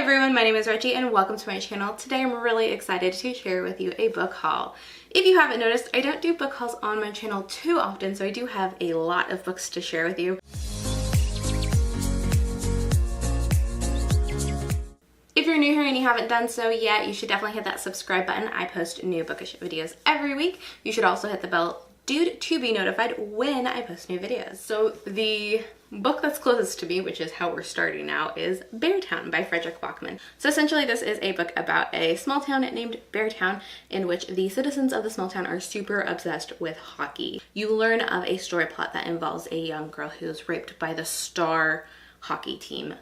everyone, my name is Reggie and welcome to my channel. Today I'm really excited to share with you a book haul. If you haven't noticed, I don't do book hauls on my channel too often, so I do have a lot of books to share with you. If you're new here and you haven't done so yet, you should definitely hit that subscribe button. I post new bookish videos every week. You should also hit the bell to be notified when I post new videos. So the book that's closest to me, which is how we're starting now, is Beartown by Frederick Bachman. So essentially this is a book about a small town named Beartown in which the citizens of the small town are super obsessed with hockey. You learn of a story plot that involves a young girl who's raped by the star hockey team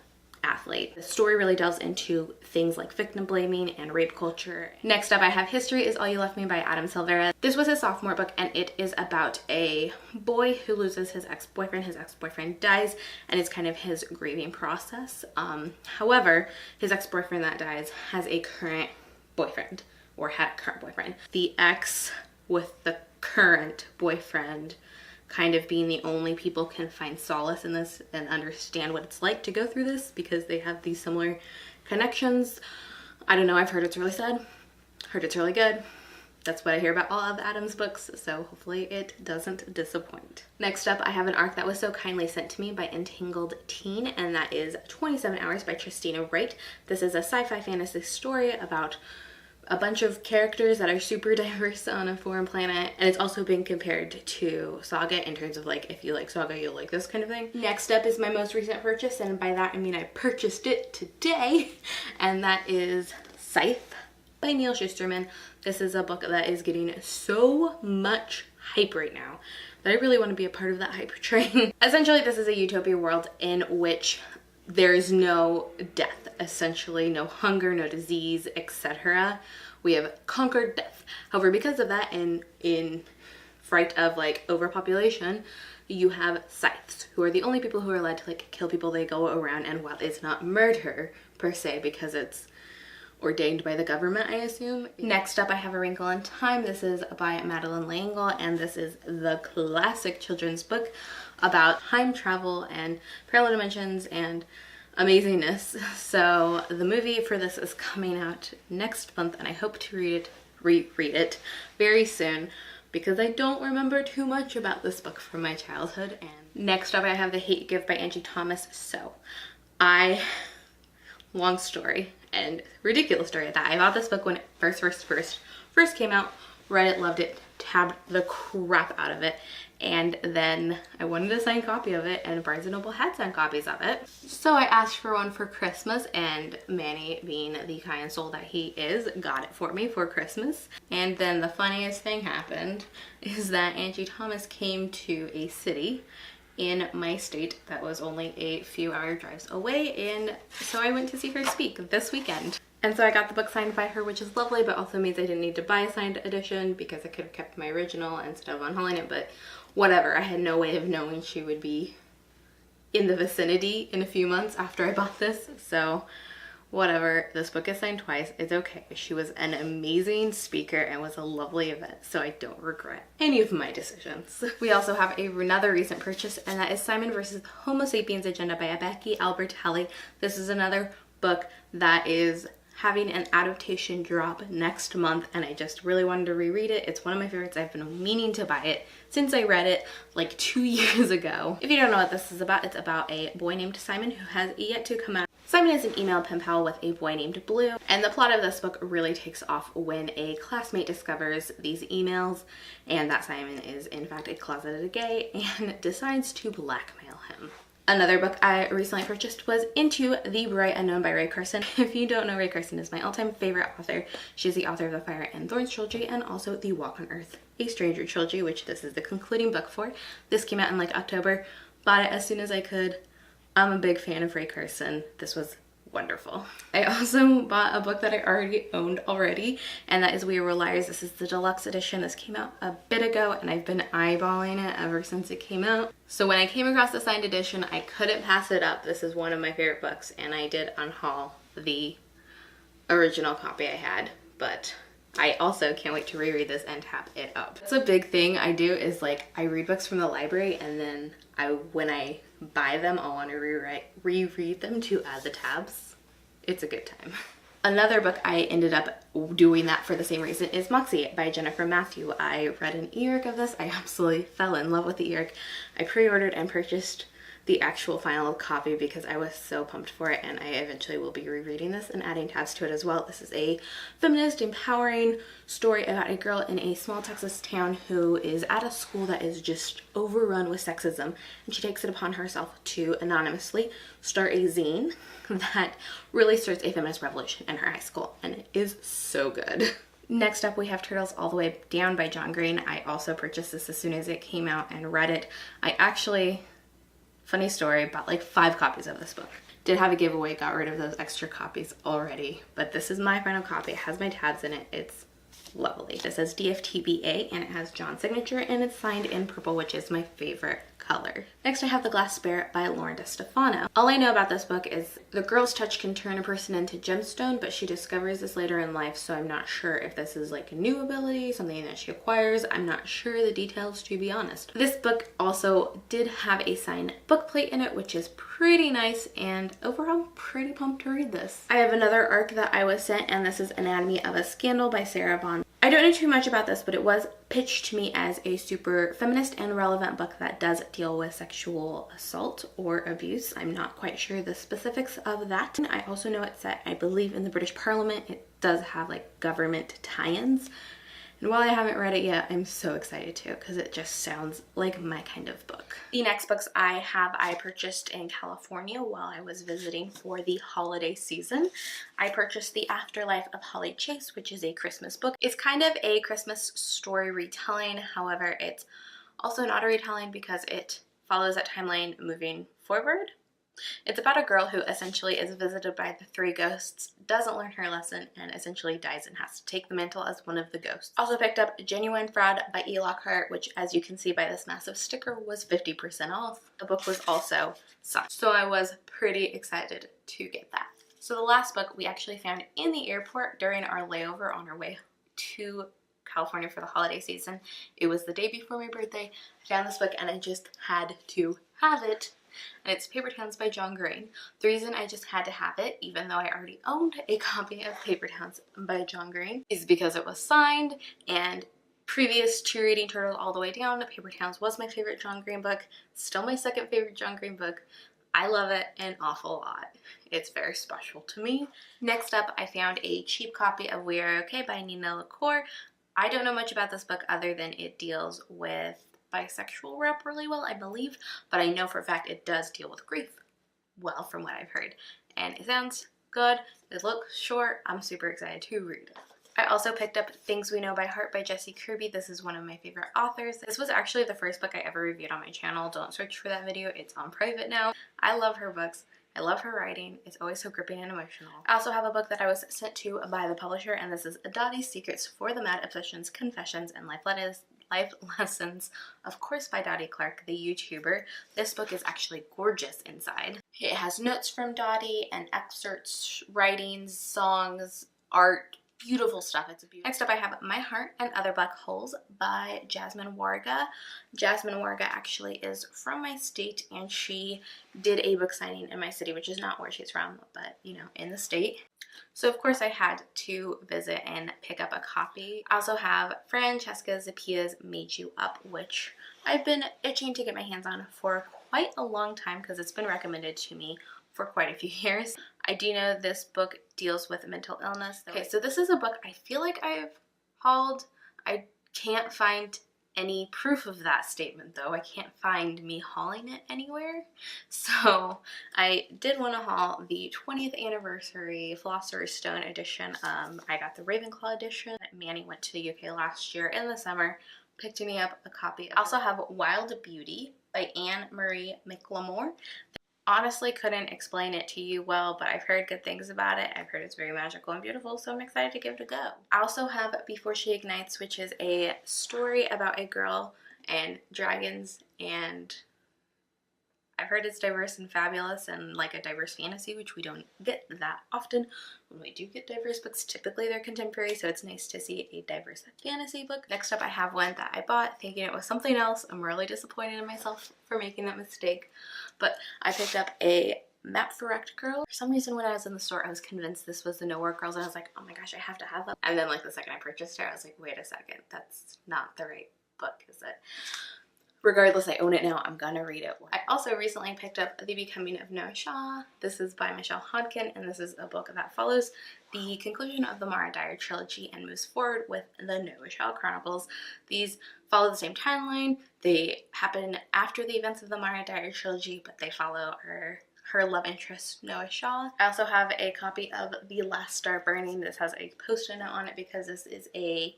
athlete. The story really delves into things like victim blaming and rape culture. Next up I have History Is All You Left Me by Adam Silvera. This was his sophomore book and it is about a boy who loses his ex-boyfriend. His ex-boyfriend dies and it's kind of his grieving process. However, his ex-boyfriend that dies has a current boyfriend, or had a current boyfriend. The ex with the current boyfriend kind of being the only people can find solace in this and understand what it's like to go through this because they have these similar connections. I don't know, I've heard it's really sad, heard it's really good. That's what I hear about all of Adam's books, so hopefully it doesn't disappoint. Next up, I have an arc that was so kindly sent to me by Entangled Teen, and that is 27 Hours by Tristina Wright. This is a sci-fi fantasy story about a bunch of characters that are super diverse on a foreign planet, and it's also being compared to Saga in terms of like, if you like Saga, you'll like this kind of thing. Next up is my most recent purchase, and by that I mean I purchased it today, and that is Scythe by Neil Shusterman. This is a book that is getting so much hype right now that I really want to be a part of that hype train. Essentially, this is a utopia world in which there is no death, essentially, no hunger, no disease, etc. We have conquered death. However, because of that, and in fright of like overpopulation, you have scythes, who are the only people who are allowed to like kill people. They go around, and while it's not murder per se because it's ordained by the government, I assume. Next up I have A Wrinkle in Time. This is by Madeleine L'Engle, and this is the classic children's book about time travel and parallel dimensions and amazingness. So the movie for this is coming out next month, and I hope to reread it very soon because I don't remember too much about this book from my childhood. And next up I have The Hate You Give by Angie Thomas. So long story and ridiculous story at that. I bought this book when it first came out, read it, loved it, tabbed the crap out of it, and then I wanted a signed copy of it, and Barnes & Noble had signed copies of it. So I asked for one for Christmas, and Manny, being the kind soul that he is, got it for me for Christmas. And then the funniest thing happened is that Angie Thomas came to a city in my state that was only a few hour drives away, and so I went to see her speak this weekend. And so I got the book signed by her, which is lovely, but also means I didn't need to buy a signed edition because I could have kept my original instead of unhauling it, but whatever. I had no way of knowing she would be in the vicinity in a few months after I bought this, so whatever. This book is signed twice. It's okay. She was an amazing speaker and was a lovely event, so I don't regret any of my decisions. We also have another recent purchase, and that is Simon vs. the Homo Sapiens Agenda by Becky Albertalli. This is another book that is having an adaptation drop next month, and I just really wanted to reread it. It's one of my favorites. I've been meaning to buy it since I read it like 2 years ago. If you don't know what this is about, it's about a boy named Simon who has yet to come out. Simon is an email pen pal with a boy named Blue, and the plot of this book really takes off when a classmate discovers these emails and that Simon is in fact a closeted gay and decides to blackmail him. Another book I recently purchased was Into the Bright Unknown by Rae Carson. If you don't know, Rae Carson is my all-time favorite author. She's the author of the Fire and Thorns trilogy and also the Walk on Earth, a Stranger trilogy, which this is the concluding book for. This came out in like October. Bought it as soon as I could. I'm a big fan of Rae Carson. This was wonderful. I also bought a book that I already owned and that is We Were Liars. This is the deluxe edition. This came out a bit ago and I've been eyeballing it ever since it came out. So when I came across the signed edition, I couldn't pass it up. This is one of my favorite books, and I did unhaul the original copy I had, but I also can't wait to reread this and tap it up. That's a big thing I do, is like I read books from the library, and then when I buy them, I'll want to reread them to add the tabs. it's a good time. Another book I ended up doing that for the same reason is Moxie by Jennifer Matthew. I read an e-rick of this. I absolutely fell in love with the e-rick. I pre-ordered and purchased the actual final copy because I was so pumped for it, and I eventually will be rereading this and adding tabs to it as well. This is a feminist, empowering story about a girl in a small Texas town who is at a school that is just overrun with sexism, and she takes it upon herself to anonymously start a zine that really starts a feminist revolution in her high school, and it is so good. Next up, we have Turtles All the Way Down by John Green. I also purchased this as soon as it came out and read it. I actually, funny story, bought like 5 copies of this book. Did have a giveaway, got rid of those extra copies already, but this is my final copy. It has my tabs in it. It's lovely. It says DFTBA and it has John's signature and it's signed in purple, which is my favorite color. Next I have The Glass Spirit by Lauren DeStefano. All I know about this book is the girl's touch can turn a person into gemstone, but she discovers this later in life, so I'm not sure if this is like a new ability, something that she acquires. I'm not sure the details, to be honest. This book also did have a signed book plate in it, which is pretty nice, and overall pretty pumped to read this. I have another arc that I was sent, and this is Anatomy of a Scandal by Sarah Vaughan. I don't know too much about this, but it was pitched to me as a super feminist and relevant book that does deal with sexual assault or abuse. I'm not quite sure the specifics of that. And I also know it's set, I believe, in the British Parliament. It does have like government tie-ins. And while I haven't read it yet, I'm so excited to, because it just sounds like my kind of book. The next books I purchased in California while I was visiting for the holiday season. I purchased The Afterlife of Holly Chase, which is a Christmas book. It's kind of a Christmas story retelling, however, it's also not a retelling because it follows that timeline moving forward. It's about a girl who essentially is visited by the 3 ghosts, doesn't learn her lesson, and essentially dies and has to take the mantle as one of the ghosts. Also picked up Genuine Fraud by E. Lockhart, which, as you can see by this massive sticker, was 50% off. The book was also signed, so I was pretty excited to get that. So the last book we actually found in the airport during our layover on our way to California for the holiday season. It was the day before my birthday. I found this book and I just had to have it. And it's Paper Towns by John Green. The reason I just had to have it, even though I already owned a copy of Paper Towns by John Green, is because it was signed, and previous to reading Turtles All the Way Down, Paper Towns was my favorite John Green book. Still my second favorite John Green book. I love it an awful lot. It's very special to me. Next up, I found a cheap copy of We Are Okay by Nina LaCour. I don't know much about this book other than it deals with bisexual rep really well, I believe, but I know for a fact it does deal with grief well from what I've heard, and it sounds good. It looks short. I'm super excited to read it. I also picked up Things We Know by Heart by Jessie Kirby. This is one of my favorite authors. This was actually the first book I ever reviewed on my channel. Don't search for that video, it's on private now. I love her books. I love her writing. It's always so gripping and emotional. I also have a book that I was sent to by the publisher, and this is Dottie's Secrets for the Mad Obsessions, Confessions, and Life Lessons, of course by Dottie Clark, the YouTuber. This book is actually gorgeous inside. It has notes from Dottie and excerpts, writings, songs, art, beautiful stuff. It's beautiful. Next up I have My Heart and Other Black Holes by Jasmine Warga. Jasmine Warga actually is from my state, and she did a book signing in my city, which is not where she's from, but you know, in the state. So of course I had to visit and pick up a copy. I also have Francesca Zappia's Made You Up, which I've been itching to get my hands on for quite a long time because it's been recommended to me for quite a few years. I do know this book deals with mental illness. Okay, so this is a book I feel like I've hauled. I can't find any proof of that statement though. I can't find me hauling it anywhere. So I did want to haul the 20th anniversary Philosopher's Stone edition. I got the Ravenclaw edition. Manny went to the UK last year in the summer, picked me up a copy. I also have Wild Beauty by Anne Marie McLemore. Honestly couldn't explain it to you well, but I've heard good things about it. I've heard it's very magical and beautiful, so I'm excited to give it a go. I also have Before She Ignites, which is a story about a girl and dragons, and I've heard it's diverse and fabulous and like a diverse fantasy, which we don't get that often. When we do get diverse books, typically they're contemporary, so it's nice to see a diverse fantasy book. Next up I have one that I bought thinking it was something else. I'm really disappointed in myself for making that mistake, but I picked up a Map for Wrecked Girl. For some reason when I was in the store, I was convinced this was the No Work Girls, and I was like, oh my gosh, I have to have them. And then like the second I purchased it, I was like, wait a second, that's not the right book, is it? Regardless, I own it now. I'm gonna read it. I also recently picked up The Becoming of Noah Shaw. This is by Michelle Hodkin, and this is a book that follows the conclusion of the Mara Dyer trilogy and moves forward with the Noah Shaw Chronicles. These follow the same timeline. They happen after the events of the Mara Dyer trilogy, but they follow her love interest, Noah Shaw. I also have a copy of The Last Star Burning. This has a post-it note on it because this is a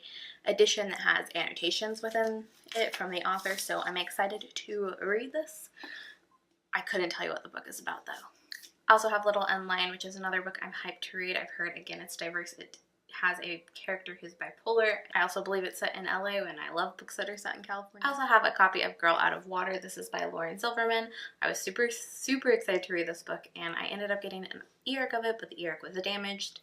edition that has annotations within it from the author, so I'm excited to read this. I couldn't tell you what the book is about though. I also have Little End Line, which is another book I'm hyped to read. I've heard, again, it's diverse. It has a character who's bipolar. I also believe it's set in LA, and I love books that are set in California. I also have a copy of Girl Out of Water. This is by Lauren Silverman. I was super excited to read this book, and I ended up getting an e-arc of it, but the e-arc was damaged.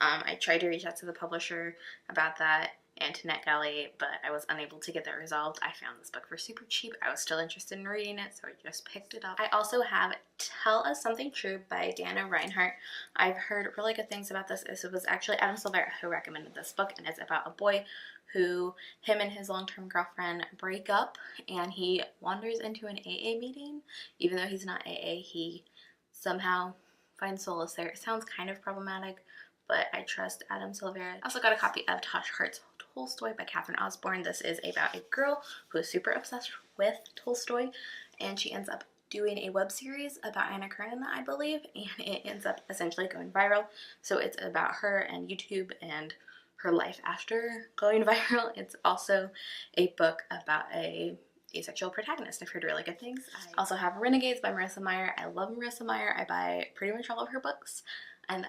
I tried to reach out to the publisher about that and to NetGalley, but I was unable to get that resolved. I found this book for super cheap. I was still interested in reading it, so I just picked it up. I also have Tell Us Something True by Dana Reinhardt. I've heard really good things about this. It was actually Adam Silvera who recommended this book, and it's about a boy who, him and his long-term girlfriend break up, and he wanders into an AA meeting. Even though he's not AA, he somehow finds solace there. It sounds kind of problematic, but I trust Adam Silvera. I also got a copy of Tosh Hart's Tolstoy by Catherine Osborne. This is about a girl who is super obsessed with Tolstoy, and she ends up doing a web series about Anna Karenina, I believe, and it ends up essentially going viral. So it's about her and YouTube and her life after going viral. It's also a book about a asexual protagonist. I've heard really good things. I also have Renegades by Marissa Meyer. I love Marissa Meyer. I buy pretty much all of her books, and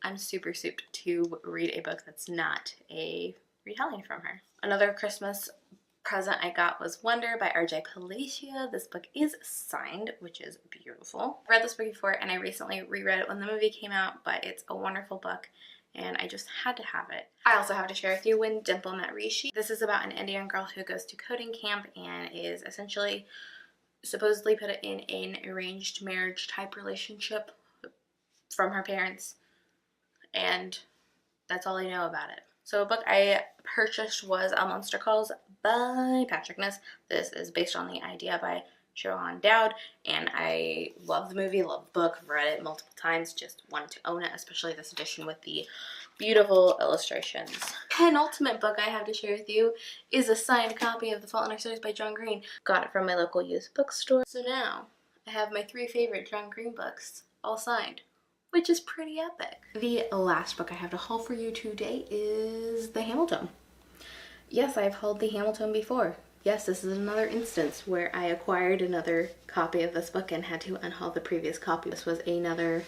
I'm super souped to read a book that's not a retelling from her. Another Christmas present I got was Wonder by RJ Palacio. This book is signed, which is beautiful. I read this book before, and I recently reread it when the movie came out, but it's a wonderful book, and I just had to have it. I also have to share with you When Dimple Met Rishi. This is about an Indian girl who goes to coding camp and is essentially supposedly put in an arranged marriage type relationship from her parents, and that's all I know about it. So a book I purchased was A Monster Calls by Patrick Ness. This is based on the idea by Joanne Dowd, and I love the movie, love the book, read it multiple times, just wanted to own it, especially this edition with the beautiful illustrations. Penultimate book I have to share with you is a signed copy of The Fault in Our Stars by John Green. Got it from my local used bookstore. So now I have my 3 favorite John Green books all signed, which is pretty epic. The last book I have to haul for you today is The Hamilton. Yes, I've hauled The Hamilton before. Yes, this is another instance where I acquired another copy of this book and had to unhaul the previous copy. This was another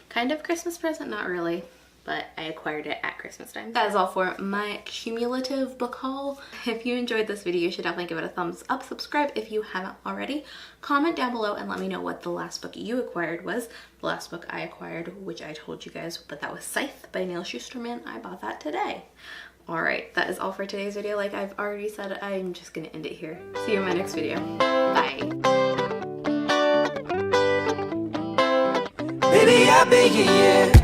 kind of Christmas present, not really, but I acquired it at Christmas time. That is all for my cumulative book haul. If you enjoyed this video, you should definitely give it a thumbs up. Subscribe if you haven't already. Comment down below and let me know what the last book you acquired was. The last book I acquired, which I told you guys, but that was Scythe by Neil Shusterman. I bought that today. Alright, that is all for today's video. Like I've already said, I'm just gonna end it here. See you in my next video. Bye. Baby, I beg you, yeah.